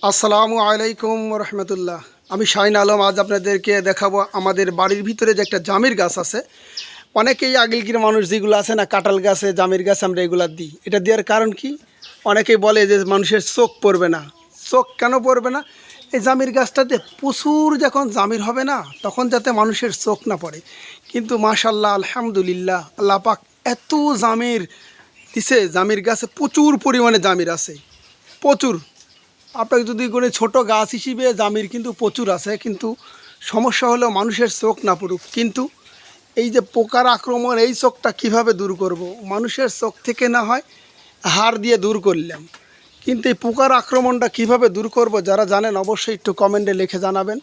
আসসালামু আলাইকুম রহমতুল্লাহ। আমি শাহিন আলম। আজ আপনাদেরকে দেখাবো আমাদের বাড়ির ভিতরে যে একটা জামের গাছ আছে। অনেকেই আগেকার মানুষ যেগুলো আছে না, কাঁঠাল গাছে জামের গাছ, আমরা এগুলো দিই। এটা দেওয়ার কারণ কি? অনেকেই বলে যে মানুষের চোখ পড়বে না। চোখ কেন পড়বে না? এই জামের গাছটাতে প্রচুর যখন জামির হবে না, তখন যাতে মানুষের চোখ না পড়ে। কিন্তু মাশাল্লাহ আলহামদুলিল্লাহ, আল্লাহ পাক এত জামির দিছে। জামির গাছে প্রচুর পরিমাণে জামির আছে, প্রচুর। আপনাকে যদি কোনো ছোটো গাছ হিসেবে জামির কিন্তু প্রচুর আছে, কিন্তু সমস্যা হলো মানুষের চোখ না পড়ুক। কিন্তু এই যে পোকার আক্রমণ, এই চোখটা কিভাবে দূর করব? মানুষের চোখ থেকে না হয় হাড় দিয়ে দূর করলাম, কিন্তু এই পোকার আক্রমণটা কিভাবে দূর করব? যারা জানেন অবশ্যই একটু কমেন্টে লিখে জানাবেন।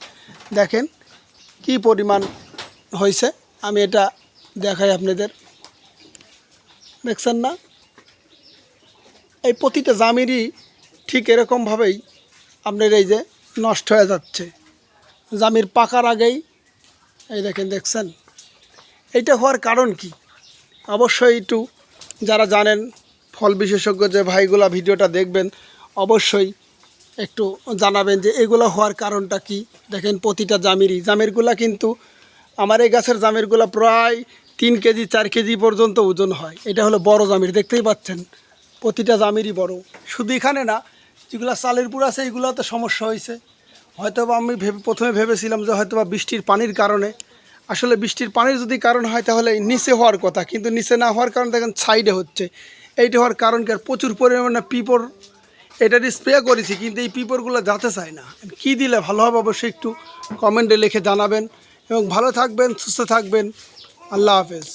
দেখেন কি পরিমাণ হয়েছে, আমি এটা দেখাই আপনাদের। দেখছেন না? এই প্রতিটা জামিরই ঠিক এরকমভাবেই আপনার এই যে নষ্ট হয়ে যাচ্ছে জামির পাকার আগেই। এই দেখছেন? এইটা হওয়ার কারণ কি? অবশ্যই একটু যারা জানেন, ফল বিশেষজ্ঞ যে ভাইগুলা ভিডিওটা দেখবেন, অবশ্যই একটু জানাবেন যে এগুলো হওয়ার কারণটা কি। দেখেন প্রতিটা জামিরগুলা কিন্তু আমার এই গাছের জামিরগুলা প্রায় 3 কেজি 4 কেজি পর্যন্ত ওজন হয়। এটা হলো বড় জামির, দেখতেই পাচ্ছেন প্রতিটা জামিরই বড়। শুধু এখানে না, যেগুলো চালের পুর আছে এইগুলোতে সমস্যা হয়েছে। হয়তোবা আমি প্রথমে ভেবেছিলাম যে হয়তোবা বৃষ্টির পানির কারণে। আসলে বৃষ্টির পানির যদি কারণ হয় তাহলে নিচে হওয়ার কথা, কিন্তু নিচে না হওয়ার কারণে দেখেন সাইডে হচ্ছে। এইটা হওয়ার কারণ কি? আর প্রচুর পরিমাণে পিঁপড়। এটা স্প্রে করেছি, কিন্তু এই পিঁপড়গুলো যেতে চায় না। কী দিলে ভালো হবে অবশ্যই একটু কমেন্টে লিখে জানাবেন। এবং ভালো থাকবেন, সুস্থ থাকবেন। আল্লাহ হাফেজ।